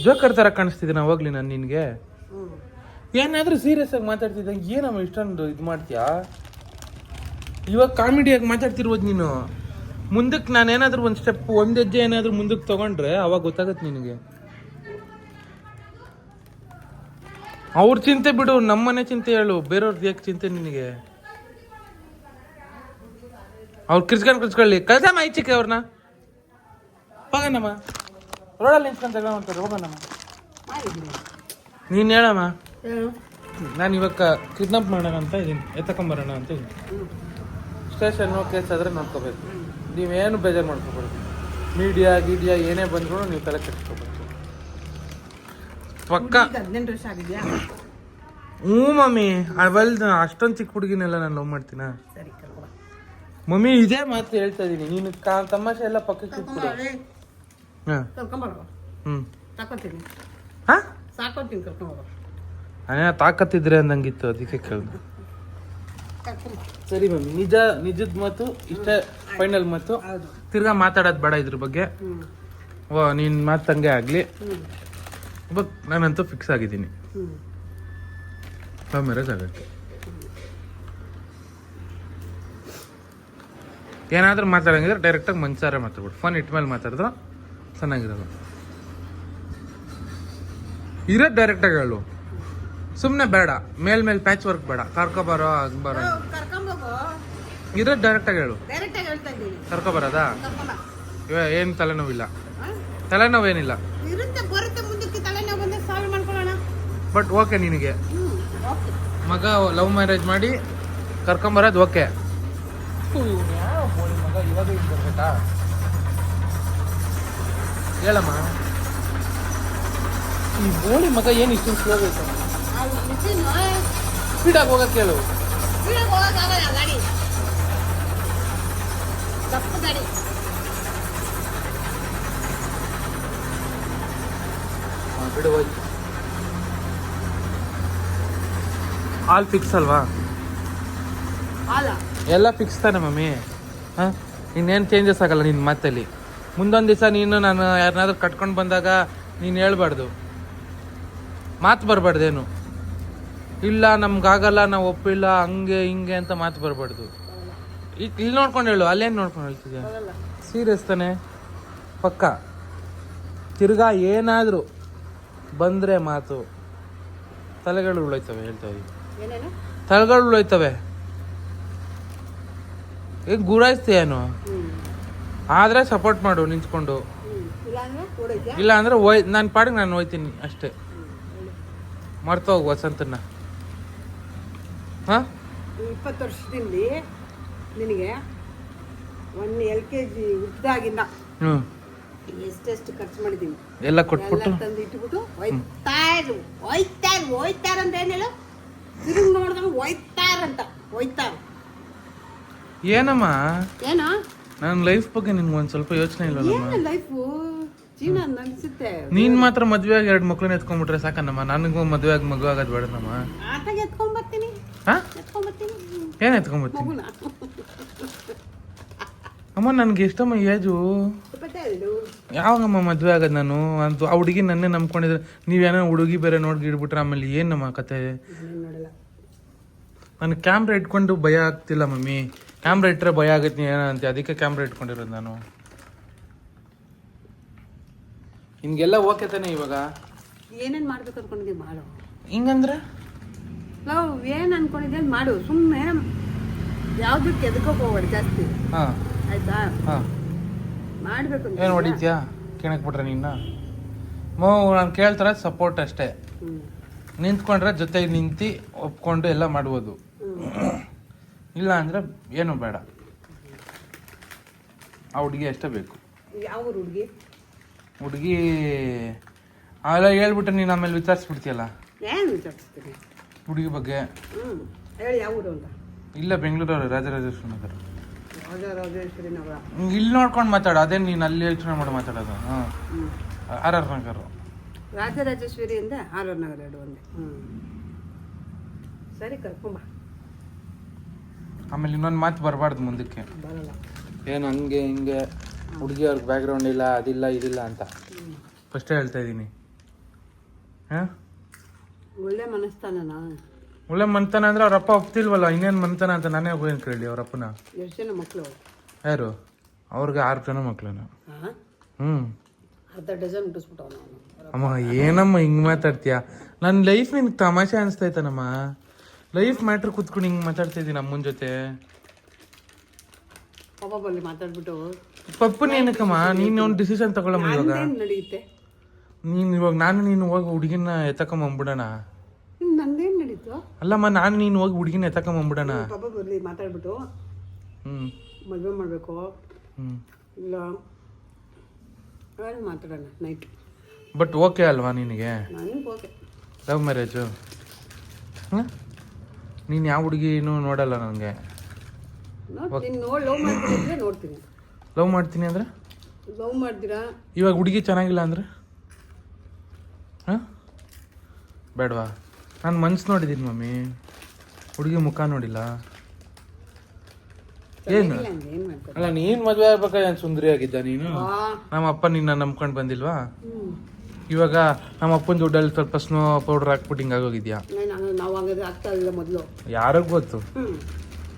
ಜೋಕರ್ ಥರ ಕಾಣಿಸ್ತಿದ್ದೀನ ಅವಾಗ್ಲಿ ನಾನು ನಿನಗೆ? ಏನಾದರೂ ಸೀರಿಯಸ್ ಆಗಿ ಮಾತಾಡ್ತಿದ್ದಂಗೆ ಏನಮ್ಮ ಇಷ್ಟೊಂದು ಇದು ಮಾಡ್ತೀಯಾ? ಇವಾಗ ಕಾಮಿಡಿಯಾಗಿ ಮಾತಾಡ್ತಿರ್ಬೋದು ನೀನು. ಮುಂದಕ್ಕೆ ನಾನು ಏನಾದರೂ ಒಂದು ಸ್ಟೆಪ್, ಒಂದು ಹೆಜ್ಜೆ ಏನಾದರೂ ಮುಂದಕ್ಕೆ ತೊಗೊಂಡ್ರೆ ಅವಾಗ ಗೊತ್ತಾಗತ್ತೆ ನಿನಗೆ. ಅವ್ರ ಚಿಂತೆ ಬಿಡು, ನಮ್ಮನೆ ಚಿಂತೆ ಹೇಳು. ಬೇರೆಯವ್ರದ್ದು ಯಾಕೆ ಚಿಂತೆ ನಿನಗೆ? ಅವ್ರು ಕಿರ್ಚ್ಕೊಳ್ಳಿ. ಕಳ್ಸಮ್ಮ ಈಚೆಗೆ ಅವ್ರನ್ನ. ಹೋಗಣ್ಣಮ್ಮ, ರೋಡಲ್ಲಿ ನಿಂತ್ಕೊಂಡು ತಗೊಂಡ್ತಾರೆ. ಹೋಗೋಣಮ್ಮ. ನೀನು ಹೇಳಮ್ಮ. ನಾನು ಇವಾಗ ಕಿಡ್ನಾಪ್ ಮಾಡೋಣ ಅಂತ ಇದ್ದೀನಿ, ಎತ್ತಕೊಂಬರೋಣ ಅಂತ ಇದ್ದೀನಿ. ಸ್ಟೇಷನ್ನು ಕೇಸ್ ಆದರೆ ನೋಡ್ಕೋಬೇಕು. ನೀವೇನು ಬೇಜಾರು ಮಾಡ್ಕೋಬಾರ್ದು. ಮೀಡಿಯಾ ಏನೇ ಬಂದ್ರು ನೀವು ತಲೆ ಕೆಡಿಸ್ಕೋಬೇಕು. ಪಕ್ಕ 18 ವರ್ಷ ಆಗಿದೆಯಾ? ಹ್ಞೂ ಮಮ್ಮಿ. ಅವಲ್ದು ಅಷ್ಟೊಂದು ಚಿಕ್ಕ ಹುಡುಗಿನೆಲ್ಲ ನಾನು ಲವ್ ಮಾಡ್ತೀನ? ಸರಿ ಕರ್ಕೊಳ ಮಮ್ಮಿ. ಇದೇ ಮಾತು ಹೇಳ್ತಾ ಇದ್ದೀನಿ. ನೀನು ತಮಾಷೆ ಎಲ್ಲ ಪಕ್ಕಕ್ಕೆ ಇಟ್ಬಿಡು. ಹಾಂ ಕರ್ಕೊಂಬರೋ. ಹ್ಞೂ ಸಾಕೋತೀನಿ. ಹಾಂ ಸಾಕೋತೀನಿ, ಕರ್ಕೊಂಬರೋ. ಅಣ್ಣ ತಾಕತ್ತಿದ್ರೆ ಅಂದಂಗಿತ್ತು, ಅದಕ್ಕೆ ಕೇಳಿದೆ. ಸರಿ ಮಮ್ಮಿ, ನಿಜದ ಮಾತು ಇಷ್ಟೇ, ಫೈನಲ್ ಮಾತು. ತಿರ್ಗಾ ಮಾತಾಡೋದು ಬೇಡ ಇದ್ರ ಬಗ್ಗೆ. ಓ ನೀನು ಮಾತಂಗೆ ಆಗಲಿ. ಬಟ್ ನಾನಂತೂ ಫಿಕ್ಸ್ ಆಗಿದ್ದೀನಿ ಲವ್ ಮ್ಯಾರೇಜ್ ಆಗೋಕ್ಕೆ. ಏನಾದರೂ ಮಾತಾಡಂಗಿದ್ರೆ ಡೈರೆಕ್ಟಾಗಿ ಮನ್ಸಾರೆ ಮಾತಾಡ್ಬಿಟ್ಟು, ಫೋನ್ ಇಟ್ಮೇಲೆ ಮಾತಾಡಿದ್ರು ಚೆನ್ನಾಗಿರೋದು. ಇರೋದು ಡೈರೆಕ್ಟಾಗಿ ಹೇಳು, ಸುಮ್ಮನೆ ಬೇಡ ಮೇಲ್ ಪ್ಯಾಚ್ ವರ್ಕ್ ಬೇಡ. ಕರ್ಕೊಬರೋ ಹಂಗೆ ಬರೋ, ಇರೋದು ಡೈರೆಕ್ಟಾಗಿ ಹೇಳು. ಕರ್ಕೊಬರೋದಾ? ಏನು ತಲೆನೋವಿಲ್ಲ, ತಲೆನೋವೇನಿಲ್ಲ. ಬಟ್ ಓಕೆ ನಿನಗೆ ಮಗ ಲವ್ ಮ್ಯಾರೇಜ್ ಮಾಡಿ ಕರ್ಕೊಂಬರೋದು ಓಕೆ. ಮಗ ಇವಾಗ ಹಿಂಗೆ ಬರ್ಬೇಕಾ? ಹೇಳಮ್ಮ. ಈ ಬೋಳಿ ಮಗ ಏನು ಇಷ್ಟೊಂದು ಸ್ಲೋ ಬೇಕು? ಸ್ಪೀಡಾಗಿ ಹೋಗಕ್ಕೆ ಹೇಳು. ಬಿಡು ಹೋಯ್ತು. ಆಲ್ ಫಿಕ್ಸ್ ಅಲ್ವಾ? ಎಲ್ಲ ಫಿಕ್ಸ್ ತಾನೆ ಮಮ್ಮಿ? ಹಾಂ, ಇನ್ನೇನು ಚೇಂಜಸ್ ಆಗಲ್ಲ ನಿನ್ನ ಮಾತಲ್ಲಿ. ಮುಂದೊಂದು ದಿವಸ ನೀನು ನಾನು ಯಾರನ್ನಾದ್ರೂ ಕಟ್ಕೊಂಡು ಬಂದಾಗ ನೀನು ಹೇಳ್ಬಾರ್ದು, ಮಾತು ಬರಬಾರ್ದೇನು. ಇಲ್ಲ ನಮ್ಗಾಗಲ್ಲ, ನಾವು ಒಪ್ಪಿಲ್ಲ, ಹಂಗೆ ಹಿಂಗೆ ಅಂತ ಮಾತು ಬರಬಾರ್ದು. ಇಲ್ಲಿ ನೋಡ್ಕೊಂಡು ಹೇಳು. ಅಲ್ಲೇನು ನೋಡ್ಕೊಂಡು ಹೇಳ್ತಿದ್ಯಾ? ಸೀರಿಯಸ್ ತಾನೆ? ಪಕ್ಕ. ತಿರ್ಗಾ ಏನಾದರೂ ಬಂದರೆ ಮಾತು ತಲೆಗಳು ಉಳೋಯ್ತವೆ. ಹೇಳ್ತಾ ಇದ್ದೀವಿ, ತಲೆಗಳು ಉಳೋಯ್ತವೆ. ಈಗ ಗುರಾಯಿಸ್ತೀಯೇನು? ಆದರೆ ಸಪೋರ್ಟ್ ಮಾಡು ನಿಂತ್ಕೊಂಡು. ಇಲ್ಲ ಅಂದರೆ ನಾನು ಪಾಡಿಗೆ ನಾನು ಹೋಯ್ತೀನಿ ಅಷ್ಟೇ. ಮರ್ತೋಗು ವಸಂತನ. ಹಾಂ, 20 ವರ್ಷದಿಂದ ನಿನಗೆ 1 LKG ಹುಟ್ಟಿದಾಗಿಂದ ಎಷ್ಟೆಷ್ಟು ಖರ್ಚು ಮಾಡಿದೀವಿ ಎಲ್ಲ ಕೊಟ್ಬಿಟ್ಟು ತಂದು ಇಟ್ಬಿಟ್ಟು ಹೋಯ್ತಾರ ಅಂತ ಏನ್ ಹೇಳು ತಿರುಗಿ ನೋಡ್ದಂಗ ಹೋಯ್ತಾರ ಏನಮ್ಮ ಏನೋ ನನ್ನ ಲೈಫ್ ಬಗ್ಗೆ ನಿನ್ಗೆ ಒಂದ್ ಸ್ವಲ್ಪ ಯೋಚನೆ ಇಲ್ವಲ್ಲ ಏನು ಲೈಫು ಜೀವನ ಅನ್ಸುತ್ತೆ. ನೀನ್ ಮಾತ್ರ ಮದ್ವೆ ಆಗಿ 2 ಮಕ್ಳನ್ನ ಎತ್ಕೊಂಡ್ಬಿಟ್ರೆ ಸಾಕನ್ನಮ್ಮ. ನನಗೂ ಮದ್ವೆ ಆಗಿ ಮಗು ಆಗೋದು ಬೇಡನಮ್ಮ. ಆಟಾಗ ಎತ್ಕೊಂಡ್ಬರ್ತೀನಿ. ಏನ್ ಎತ್ಕೊಂಡ್ಬರ್ತೀನಿ ಅಮ್ಮ? ನನ್ಗೆ ಎಷ್ಟಮ್ಮ ಏಜು? ಯಾವಾಗಮ್ಮ ಮದ್ವೆ ಆಗೋದು ನಾನು? ಅಂತ ಆ ಹುಡುಗಿ ನನ್ನೇ ನಂಬ್ಕೊಂಡಿದ್ರೆ ನೀವೇನೋ ಹುಡುಗಿ ಬೇರೆ ನೋಡಿ ಇಡ್ಬಿಟ್ರೆ ಆಮೇಲೆ ಏನಮ್ಮ ಕತೆ? ನನ್ಗೆ ಕ್ಯಾಮ್ರಾ ಇಟ್ಕೊಂಡು ಭಯ ಆಗ್ತಿಲ್ಲ ಮಮ್ಮಿ. ಕ್ಯಾಮ್ರಾ ಇಟ್ಟರೆ ಭಯ ಆಗತ್ತೆ ಏನಂತ, ಅದಕ್ಕೆ ಕ್ಯಾಮ್ರಾ ಇಟ್ಕೊಂಡಿರೋದು ನಾನು. ನಿನ್ಗೆಲ್ಲ ಓಕೆ ತಾನೆ ಇವಾಗ? ಏನೇನ್ ಮಾಡ್ಬೇಕು ಅನ್ಕೊಂಡಿದ್ದೀವಿ ಮಾಡು. ಹಿಂಗಂದ್ರೆ ನಾವು ಏನ್ ಅನ್ಕೊಂಡಿದ್ದೆ ಮಾಡು. ಸುಮ್ಮನೆ ಯಾವ್ದಕ್ಕೆ ಎದಕೋಕ್ ಹೋಗ್ಬೇಡ ಜಾಸ್ತಿ. ಆಯ್ತಾ? ಮಾಡ್ಬೇಕು. ಏನ್ ಹೊಡಿತ್ಯಾ ಕೇಳಕ್ ಬಿಟ್ರೆ ನಿನ್ನ ನಾನು ಕೇಳ್ತಾರ ಸಪೋರ್ಟ್ ಅಷ್ಟೇ. ನಿಂತ್ಕೊಂಡ್ರೆ ಜೊತೆಗೆ ನಿಂತು ಒಪ್ಕೊಂಡು ಎಲ್ಲ ಮಾಡ್ಬೋದು. ಇಲ್ಲ ಅಂದ್ರೆ ಏನು ಬೇಡ. ಆ ಹುಡುಗಿ ಅಷ್ಟೇ ಬೇಕು. ಯಾವ ಹುಡುಗಿ? ಹುಡುಗಿ ಅವೆಲ್ಲ ಹೇಳ್ಬಿಟ್ರೆ ನೀನು ಆಮೇಲೆ ವಿಚಾರಿಸ್ಬಿಡ್ತೀಯಲ್ಲ. ಏನು ವಿಚಾರಿಸ್ತೀನಿ ಹುಡುಗಿ ಬಗ್ಗೆ? ಹೇಳಿ ಯಾವ ಊರು ಅಂತ. ಇಲ್ಲ ಬೆಂಗಳೂರವ್ರು, ರಾಜರಾಜೇಶ್ವರಿ ನಗರ. ರಾಜರಾಜೇಶ್ವರಿ ನಗರ ಇಲ್ಲಿ ನೋಡ್ಕೊಂಡು ಮಾತಾಡು. ಅದೇ ನೀನು ಅಲ್ಲಿ ಯೋಚನೆ ಮಾಡಿ ಮಾತಾಡೋದು. ಆರ್ ಆರ್ ನಗರ. ರಾಜರಾಜೇಶ್ವರಿಯಿಂದ ಆರ್ ಆರ್ ನಗರ 2 ಒಂದೇ. ಸರಿ ಕರ್ಕೊಂಬ. ಆಮೇಲೆ ಇನ್ನೊಂದು ಮಾತು ಬರಬಾರ್ದು ಮುಂದಕ್ಕೆ. ಬರಲ್ಲ. ಏನು ಹಂಗೆ ಹಿಂಗೆ ಹುಡುಗಿಯವ್ರಿಗೆ ಬ್ಯಾಕ್ಗ್ರೌಂಡ್ ಇಲ್ಲ, ಅದಿಲ್ಲ ಇದಿಲ್ಲ ಅಂತ ಫಸ್ಟೇ ಹೇಳ್ತಾ ಇದ್ದೀನಿ. ಹಾಂ, ಒಳ್ಳೆ ಮನಸ್ತಾನನಾ? ಒಳ್ಳೆ ಮನ್ತಾನ ಅಂದ್ರೆ ಅವ್ರಪ್ಪ ಒಪ್ತಿಲ್ವಲ್ಲ, ಇನ್ನೇನು ಮನ್ತಾನ ಅಂತ ನಾನೇ ಹೋಗಿ ಕೇಳಿ ಅವ್ರಪ್ಪನ. ಎಷ್ಟು ಜನ ಮಕ್ಕಳು? ಯಾರು? ಅವ್ರಿಗೆ 6 ಜನ ಮಕ್ಳೇನು. ಅರ್ಧ ಡಜನ್ ಮುಟ್ಟಿಸ್ಬಿಟ್ಟವನು. ಅಮ್ಮ ಏನಮ್ಮ ಹಿಂಗೆ ಮಾತಾಡ್ತೀಯ? ನನ್ನ ಲೈಫ್ ನಿನ್ಗೆ ತಮಾಷೆ ಅನಿಸ್ತೈತನಮ್ಮ. ಲೈಫ್ ಮ್ಯಾಟ್ರ್ ಕೂತ್ಕೊಂಡು ಹಿಂಗೆ ಮಾತಾಡ್ತಾ ಇದ್ದೀನಿ ಅಮ್ಮನ ಜೊತೆ. ಪಾಪ ಬಲ್ಲಿ ಮಾತಾಡ್ಬಿಟ್ಟು ಪಪ್ಪನ ಏನಕ್ಕಮ್ಮ? ನೀನು ಒಂದು ಡಿಸಿಷನ್ ತಗೊಳಮ್ಮ ಇವಾಗ. ನಡೆಯುತ್ತೆ ನೀನು ಇವಾಗ ನೀನು ಹೋಗಿ ಹುಡುಗಿನ ಎತ್ತಕೊಂಬಂದ್ಬಿಡೋಣ. ನಂದೇನು ನಡೀತು? ಅಲ್ಲಮ್ಮ, ನೀನು ಹೋಗಿ ಹುಡುಗಿನ ಎತ್ತಕೊಂಬಂದ್ಬಿಡೋಣ. ಪಾಪ ಬರಲಿ ಮಾತಾಡ್ಬಿಟ್ಟು ಮದುವೆ ಮಾಡಬೇಕು ಇಲ್ಲ ಮಾತಾಡೋಣ ನೈಟ್. ಬಟ್ ಓಕೆ ಅಲ್ವಾ ನಿನಗೆ? ನನಗೆ ಓಕೆ. Love marriage? ನೀನು ಯಾವ ಹುಡುಗಿನೂ ನೋಡಲ್ಲ ನನಗೆ. ನೋಡ್ತೀನಿ. ಲವ್ ಮಾಡ್ತೀನಿ ನೋಡ್ತೀನಿ. ಲವ್ ಮಾಡ್ತೀನಿ ಅಂದರೆ? ಲವ್ ಮಾಡ್ತೀರಾ? ಇವಾಗ ಹುಡುಗಿ ಚೆನ್ನಾಗಿಲ್ಲ ಅಂದರೆ ಬೇಡವಾ? ನಾನು ಮನ್ಸು ನೋಡಿದ್ದೀನಿ ಮಮ್ಮಿ, ಹುಡುಗಿ ಮುಖ ನೋಡಿಲ್ಲ. ಏನು ಅಲ್ಲ, ನೀನು ಮದುವೆ ಆಗ್ಬೇಕಾ? ಏನು ಸುಂದರಿ ಆಗಿದ್ದ ನೀನು? ನಮ್ಮ ಅಪ್ಪ ನಿನ್ನ ನಂಬ್ಕೊಂಡು ಬಂದಿಲ್ವಾ? ಇವಾಗ ನಮ್ಮ ಅಪ್ಪನ ದುಡ್ಡಲ್ಲಿ ಸ್ವಲ್ಪ ಸ್ನೋ ಪೌಡರ್ ಹಾಕ್ಬಿಟ್ಟು ಹಿಂಗಾಗೋಗಿದ್ಯಾ? ನಾವು ಹಂಗಾದ್ರೆ ಆಗ್ತಾ ಇಲ್ಲ ಮೊದಲು. ಯಾರಿಗೂ ಗೊತ್ತು.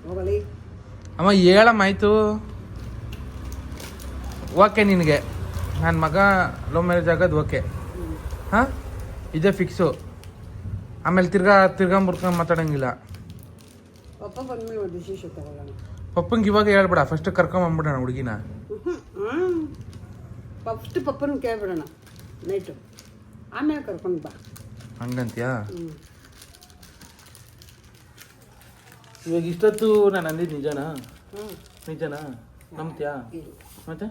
ಹೋಗಲಿ ಅಮ್ಮ, ಹೇಳಮ್ಮ ಆಯ್ತು. ಓಕೆ ನಿನಗೆ ನನ್ನ ಮಗ ಲವ್ ಮ್ಯಾರೇಜ್ ಆಗೋದು ಓಕೆ? ಹಾಂ, ಇದೇ ಫಿಕ್ಸು. ಆಮೇಲೆ ತಿರ್ಗಾ ಮುರ್ಕೊಂಡು ಮಾತಾಡೋಂಗಿಲ್ಲ. ಪಪ್ಪ ಬಂದ್ಮೇಲೆ ಒಂದು ಡಿಸಿಷನ್ ತಗೊಳ್ಳೋಣ. ಪಪ್ಪಂಗೆ ಇವಾಗ ಹೇಳ್ಬೇಡ, ಫಸ್ಟ್ ಕರ್ಕೊಂಬಂದ್ಬಿಡೋಣ ಹುಡುಗಿನ. ಫಸ್ಟ್ ಪಪ್ಪನ ಕೇಳ್ಬಿಡೋಣ ನೈಟು, ಆಮೇಲೆ ಕರ್ಕೊಂಡು ಬಾ. ಹಂಗಂತ್ಯಾ? ಇವಾಗ ಇಷ್ಟೊತ್ತು ನಾನು ಅಂದಿದ್ದು ನಿಜನಾ? ನಿಜನಾ? ನಂಬ್ತ್ಯಾ? ಮತ್ತೆ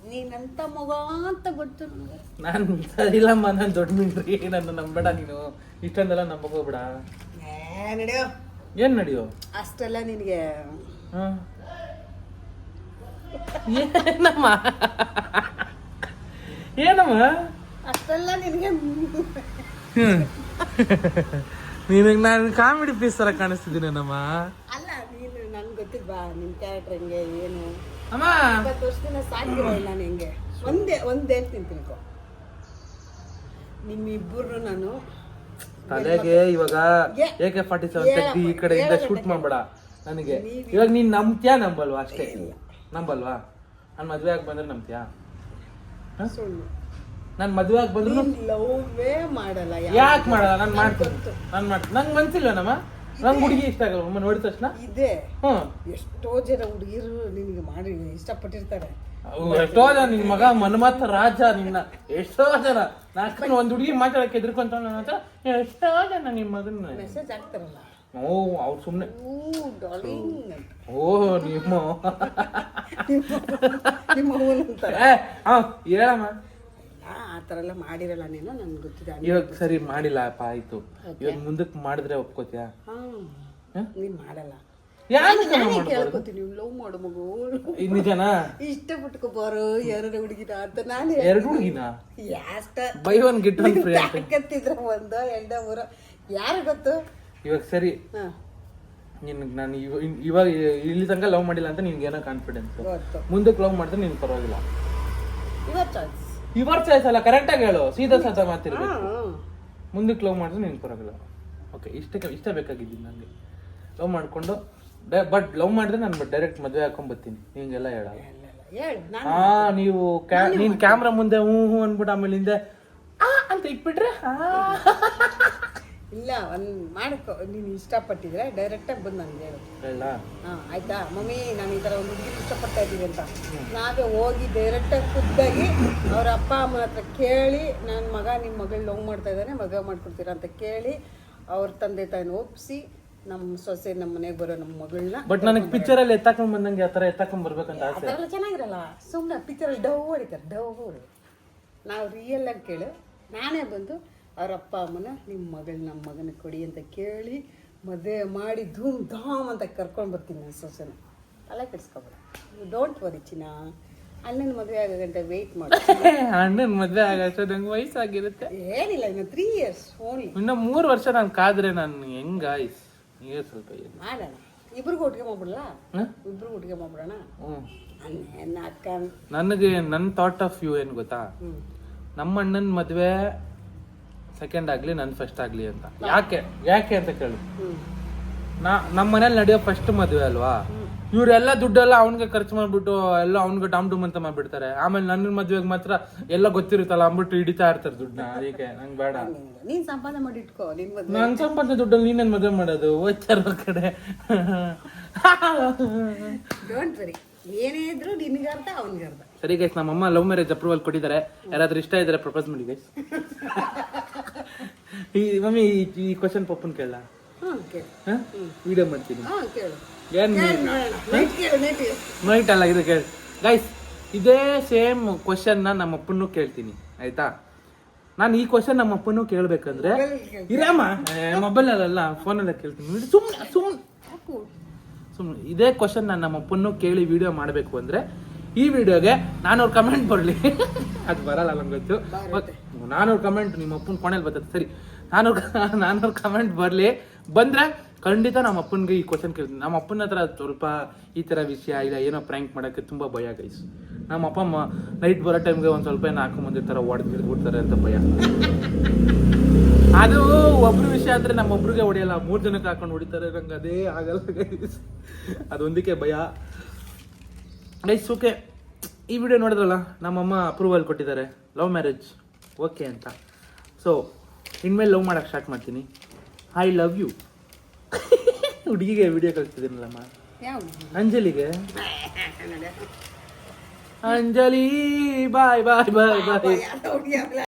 ನೀನಂತ ಮಗ ಅಂತ ಗೊತ್ತು ನನಗೆ. ನಾನು ಸರಿಲ್ಲಮ್ಮ, ನಾನು ದೊಡ್ಡ ಮಿಂಟ್ರಿ, ನನ್ನ ನಂಬೇಡ ನೀನು. ಇಷ್ಟೊಂದೆಲ್ಲ ನಂಬಕ್ ಹೋಗ್ಬೇಡ. ನಡೆಯೋ. ಏನು ನಡೆಯೋ? ಅಷ್ಟೆಲ್ಲ ನಿನಗೆ ಏನಮ್ಮ ಏನಮ್ಮ ಅಷ್ಟೆಲ್ಲ ನಿನಗೆ ನಿನಗೆ ನಾನು ಕಾಮಿಡಿ ಪೀಸ್ ಥರ ಕಾಣಿಸ್ತಿದ್ದೀನಮ್ಮ. ಅಲ್ಲ, ನೀನು ನನ್ಗೆ ಗೊತ್ತಿಲ್ವಾ ನಿನ್ನ ಕ್ಯಾರೆಕ್ಟರ್ ಹೆಂಗೆ ಏನು? ಅಮ್ಮ 20 ವರ್ಷದಿಂದ ಸಾಕಿರೋಲ್ಲ ನಾನು. ಹೆಂಗೆ ಒಂದ್ ಹೇಳ್ತೀನಿ ತಿಳ್ಕೊ, ನಿಮ್ಮಿಬ್ಬರು ನಾನು ತಲೆಗೆ ಇವಾಗ AK-47 ತೆಗ್ದು ಈ ಕಡೆಯಿಂದ ಶೂಟ್ ಮಾಡ್ಬೇಡ ನನಗೆ. ಇವಾಗ ನೀನ್ ನಂಬ್ತ್ಯಾ ನಂಬಲ್ವಾ? ಅಷ್ಟೇ. ನಂಬಲ್ವಾ? ನಾನು ಮದ್ವೆ ಆಗಿ ಬಂದ್ರೆ ನಂಬ್ತ್ಯಾ? ನಾನು ಮದ್ವೆ ಆಗಿ ಬಂದ್ರು ಲವ್ವೇ ಮಾಡಲ್ಲ. ಯಾಕೆ ಮಾಡಲ್ಲ? ನಾನು ಮಾಡ್ತೀನಿ. ನಂಗೆ ಮನ್ಸಿಲ್ವೇನಮ್ಮ? ನಂಗೆ ಹುಡುಗಿ ಇಷ್ಟ ಆಗಲ್ಲ ಅಮ್ಮ ನೋಡಿದ ತಕ್ಷಣ. ಇದೆ ಎಷ್ಟೋ ಜನ ಹುಡುಗಿರು ನಿನಗೆ ಮಾಡಿ ಇಷ್ಟಪಟ್ಟಿರ್ತಾರೆ. ಎಷ್ಟೋ ಜನ ನಿನ್ ಮಗ ಮನ್ಮಥ ರಾಜ ನಿನ್ನ. ಎಷ್ಟೋ ಜನ ನಾಲ್ಕು ಒಂದ್ ಹುಡುಗಿ ಮಾತಾಡಕ್ಕೆ ಎದ್ರಕೊಂತ ಎಷ್ಟೋ ಜನ ನಿಮ್ ಮಗನ ಮೆಸೇಜ್ ಆಗ್ತಾರಲ್ಲ. ಓ ಅವ್ರು ಸುಮ್ಮನೆ ಡಾರ್ಲಿಂಗ್ ಅಂತ. ಓ ನಿಮ್ಮ ನಿಮ್ಮ ಅವ್ವನ ಅಂತಾರೆ. ಹೇಳಮ್ಮ. ಆ ಥರ ಎಲ್ಲ ಮಾಡಿರಲ್ಲ ನೀನು, ನನ್ಗೆ ಗೊತ್ತಿದೆ. ಇವಾಗ ಸರಿ ಮಾಡಿಲ್ಲಪ್ಪ, ಆಯ್ತು. ಇವಾಗ ಮುಂದಕ್ಕೆ ಮಾಡಿದ್ರೆ ಒಪ್ಕೋತಿಯಾ? ನೀನ್ ಮಾಡಲ್ಲ. ಕೇಳ್ಕೊತೀನಿ, ಲವ್ ಮಾಡು ಮಗು, ನಿಜನಾ? ಇಷ್ಟಪಟ್ಕೋಬಾರು ಎರಡು ಹುಡುಗಿನ ಅಂತ ನಾನು. ಎರಡು ಹುಡುಗಿನ ಯಾಷ್ಟ buy one get one free ಕತ್ತಿದ್ರ ಒಂದು ಎಂಡ ಮೂರು ಯಾರು ಗೊತ್ತು. ಇವಾಗ ಸರಿ, ನಾನು ಇವಾಗ ಇಲ್ಲಿ ತನಕ ಲವ್ ಮಾಡಿಲ್ಲ ಅಂತ ನಿನ್ಗೆ ಏನೋ ಕಾನ್ಫಿಡೆನ್ಸ್. ಮುಂದಕ್ಕೆ ಲವ್ ಮಾಡಿದ್ರೆ ನಿನ್ ಪರವಾಗಿಲ್ಲ. ಇವರ್ ಚಾಯ್ಸ್ ಅಲ್ಲ, ಕರೆಕ್ಟ್ ಆಗಿ ಹೇಳು, ಸೀದಾ ಸಾದಾ ಮಾತಿರ್ಬೇಕು. ಮುಂದಕ್ಕೆ ಲವ್ ಮಾಡಿದ್ರೆ ನಿನ್ ಪರವಾಗಿಲ್ಲ. ಓಕೆ, ಇಷ್ಟ ಬೇಕಾಗಿದ್ದೀನಿ ನನಗೆ. ಲವ್ ಮಾಡ್ಕೊಂಡು ಬಟ್ ಲವ್ ಮಾಡಿದ್ರೆ ನಾನು ಡೈರೆಕ್ಟ್ ಮದುವೆ ಹಾಕೊಂಡ್ ಬರ್ತೀನಿ, ನಿಂಗೆಲ್ಲ ಹೇಳಲ್ಲ. ನೀವು ನೀನ್ ಕ್ಯಾಮ್ರಾ ಮುಂದೆ ಹ್ಞೂ ಅನ್ಬಿಟ್ಟು ಆಮೇಲೆ ಹಿಂದೆ ಅಂತ ಇಟ್ಬಿಟ್ರೆ ಇಲ್ಲ, ಒಂದ್ ಮಾಡ್ಕೊ. ನೀನು ಇಷ್ಟಪಟ್ಟಿದ್ರೆ ಡೈರೆಕ್ಟ್ ಆಗಿ ಬಂದು ನನ್ಗೆ ಹೇಳು. ಆಯ್ತಾ ಮಮ್ಮಿ, ನಾನು ಈ ತರ ಒಂದು ಹುಡುಗಿ ಇಷ್ಟಪಡ್ತಾ ಇದ್ದೀವಿ ಅಂತ ನಾವೇ ಹೋಗಿ ಡೈರೆಕ್ಟ್ ಆಗಿ ಖುದ್ದಾಗಿ ಅವ್ರ ಅಪ್ಪ ಅಮ್ಮನ ಹತ್ರ ಕೇಳಿ, ನನ್ನ ಮಗ ನಿಮ್ಮ ಮಗಳು ಲವ್ ಮಾಡ್ತಾ ಇದ್ದಾನೆ, ಮದುವೆ ಮಾಡ್ಕೊಡ್ತೀರಾ ಅಂತ ಕೇಳಿ ಅವ್ರ ತಂದೆ ತಾಯಿನ ಒಪ್ಸಿ ನಮ್ಮ ಸೊಸೆ ನಮ್ಮ ಮನೆಗೆ ಬರೋ ನಮ್ಮ ಮಗಳನ್ನ. ಬಟ್ ನನಗೆ ಪಿಕ್ಚರ್ ಅಲ್ಲಿ ಎತ್ತಾಕೊಂಡ್ ಬಂದಂಗೆ ಆ ಥರ ಎತ್ತಾಕೊಂಡ್ ಬರ್ಬೇಕಂತ ಆಸೆ. ಅದೆಲ್ಲ ಚೆನ್ನಾಗಿರಲ್ಲ, ಸುಮ್ಮನೆ ಪಿಕ್ಚರಲ್ಲಿ ಡವ್ ಹೊಡಿತಾರೆ, ಡವ್ ಹೊಡಿ. ನಾವು ರಿಯಲ್ ಆಗಿ ಕೇಳು, ನಾನೇ ಬಂದು ಅವ್ರ ಅಪ್ಪ ಅಮ್ಮನ ನಿಮ್ಮ ಮಗಳು ನಮ್ಮ ಮಗನ ಕೊಡಿ ಅಂತ ಕೇಳಿ ಮದುವೆ ಮಾಡಿ ಧೂಮ್ ಧಾಮ್ ಅಂತ ಕರ್ಕೊಂಡು ಬರ್ತೀನಿ ನನ್ನ ಸೊಸೆನ. ತಲೆ ಕೆಡಿಸ್ಕೊಬೇಡ, ಯು ಡೋಂಟ್ ವರಿ ಚಿನ್ನ. ಅಣ್ಣನ ಮದುವೆ ಆಗೋ ಗಂಟೆ ವೆಯ್ಟ್ ಮಾಡಿ. ಅಣ್ಣನ ಮದುವೆ ಆಗೋ ನಂಗೆ ವಯಸ್ಸಾಗಿರುತ್ತೆ. ಏನಿಲ್ಲ, ಇನ್ನು 3 years ಓನ್ಲಿ. ಇನ್ನು 3 ವರ್ಷ ನಾನು ಕಾದ್ರೆ ನಾನು ಹೆಂಗ ಸ್ವಲ್ಪ ಮಾಡೋಣ, ಇಬ್ರಿಗೂ ಒಟ್ಟಿಗೆ ಮಾಡ್ಬಿಡಲ್ಲ, ಇಬ್ರಿಗೂ ಒಟ್ಟಿಗೆ ಮಾಡ್ಬಿಡೋಣ. ನನ್ನ ಅಕ್ಕ ನನಗೆ ನನ್ನ ಥಾಟ್ ಆಫ್ ವ್ಯೂ ಏನು ಗೊತ್ತಾ, ನಮ್ಮ ಅಣ್ಣನ ಮದುವೆ ಸೆಕೆಂಡ್ ಆಗ್ಲಿ ನನ್ ಫಸ್ಟ್ ಆಗ್ಲಿ ಅಂತ. ಯಾಕೆ ಅಂತ ಕೇಳು, ನಮ್ಮ ಮನೇಲಿ ನಡೆಯೋ ಫಸ್ಟ್ ಮದುವೆ ಅಲ್ವಾ, ಇವ್ರೆಲ್ಲ ದುಡ್ಡೆಲ್ಲ ಅವ್ನಿಗೆ ಖರ್ಚು ಮಾಡ್ಬಿಟ್ಟು ಎಲ್ಲ ಅವ್ನಿಗೆ ಡಾಮ್ ಡೂಮ್ ಅಂತ ಮಾಡ್ಬಿಡ್ತಾರೆ. ಆಮೇಲೆ ನನ್ನ ಮದುವೆಗೆ ಮಾತ್ರ ಎಲ್ಲ ಗೊತ್ತಿರುತ್ತಲ್ಲ ಅಂದ್ಬಿಟ್ಟು ಹಿಡಿತಾ ಇರ್ತಾರೆ ದುಡ್ಡನ್ನ. ಅದಕ್ಕೆ ನಂಗೆ ಬೇಡ. ನೀನ್ ಸಂಪಾದನೆ ಮಾಡಿ ಇಟ್ಕೋ, ನನ್ ಸಂಪಾದನೆ ದುಡ್ಡಲ್ಲಿ ನೀನೇನ್ ಮದುವೆ ಮಾಡೋದು ಹೋಯ್ತಾರ ಕಡೆ. ಡೋಂಟ್ ವರಿ, ಏನೇ ಇದ್ರು ನಿನ್ಗೆ ಅರ್ಧ ಅವನಿಗೆ ಅರ್ಧ. ಸರಿ ಗೈಸ್, ನಮ್ಮಮ್ಮ ಲವ್ ಮ್ಯಾರೇಜ್ ಅಪ್ರೂವಲ್ ಕೊಟ್ಟಿದ್ದಾರೆ. ಯಾರಾದ್ರೂ ಇಷ್ಟ ಇದ್ರೆ ಪ್ರಪೋಸ್ ಮಾಡಿ ಗೈಸ್. ಈ ಮಮ್ಮಿ ಈ ಕ್ವಶನ್ ಪಪ್ಪನ್ ಕೇಳ ವಿಡಿಯೋ ಮಾಡ್ತೀನಿ. ನೈಟ್ ಅಲ್ಲ ಇದು ಕೇಳಿ ಗೈಸ್, ಇದೇ ಸೇಮ್ ಕ್ವಶನ್ ನಮ್ಮ ಅಪ್ಪನ್ನು ಕೇಳ್ತೀನಿ ಆಯ್ತಾ. ನಾನು ಈ ಕ್ವಶನ್ ನಮ್ಮ ಅಪ್ಪನ್ನು ಕೇಳ್ಬೇಕಂದ್ರೆ ಇರಮ್ಮ ಮೊಬೈಲ್ ಅಲ್ಲ ಫೋನಲ್ಲೇ ಕೇಳ್ತೀನಿ. ಸುಮ್ಮನೆ ಇದೇ ಕ್ವಶನ್ ನಾನು ನಮ್ಮ ಅಪ್ಪನ್ನು ಕೇಳಿ ವಿಡಿಯೋ ಮಾಡಬೇಕು ಅಂದ್ರೆ ಈ ವಿಡಿಯೋಗೆ 400 ಕಮೆಂಟ್ ಬರಲಿ. ಅದು ಬರಲ್ಲ ನಂಗೆ ಗೊತ್ತು. 400 ಕಮೆಂಟ್ ನಿಮ್ಮ ಅಪ್ಪನ ಕೊನೆಯಲ್ಲಿ ಬರ್ತದೆ. ಸರಿ, 400 ಕಮೆಂಟ್ ಬರಲಿ. ಬಂದ್ರೆ ಖಂಡಿತ ನಮ್ಮ ಅಪ್ಪನಿಗೆ ಈ ಕ್ವಶನ್ ಕೇಳ್ತೀನಿ. ನಮ್ಮ ಅಪ್ಪನ ಹತ್ರ ಸ್ವಲ್ಪ ಈ ಥರ ವಿಷಯ ಇಲ್ಲ, ಏನೋ ಪ್ರ್ಯಾಂಕ್ ಮಾಡೋಕ್ಕೆ ತುಂಬ ಭಯ ಗೈಸ್. ನಮ್ಮ ಅಪ್ಪ ನೈಟ್ ಬರೋ ಟೈಮ್ಗೆ ಒಂದು ಸ್ವಲ್ಪ ಏನೋ ಹಾಕೊಂಬಂದಿರ್ತಾರೆ, ಹೊಡೆದ್ಬಿಡ್ತಾರೆ ಅಂತ ಭಯ. ಅದು ಒಬ್ರು ವಿಷಯ ಅಂದರೆ ನಮ್ಮೊಬ್ರಿಗೆ ಹೊಡೆಯಲ್ಲ, 3 ಜನಕ್ಕೆ ಹಾಕೊಂಡು ಹೊಡಿತಾರೆ. ನಂಗೆ ಅದೇ ಆಗಲ್ಲ ಗೈಸ್, ಅದೊಂದಕ್ಕೆ ಭಯ ಗೈಸ್. ಓಕೆ, ಈ ವಿಡಿಯೋ ನೋಡಿದ್ರಲ್ಲ, ನಮ್ಮಮ್ಮ ಅಪ್ರೂವಲ್ ಕೊಟ್ಟಿದ್ದಾರೆ ಲವ್ ಮ್ಯಾರೇಜ್ ಓಕೆ ಅಂತ. ಸೊ ಇನ್ಮೇಲೆ ಲವ್ ಮಾಡೋಕ್ಕೆ ಸ್ಟಾರ್ಟ್ ಮಾಡ್ತೀನಿ. I love you. ಹುಡುಗಿಗೆ ವಿಡಿಯೋ ಕಳಿಸ್ತಿದ್ದೀನಲ್ಲಮ್ಮ, ಅಂಜಲಿಗೆ. ಅಂಜಲಿ ಬಾಯ್ ಬಾಯ್ ಬಾಯ್ ಬಾಯ್.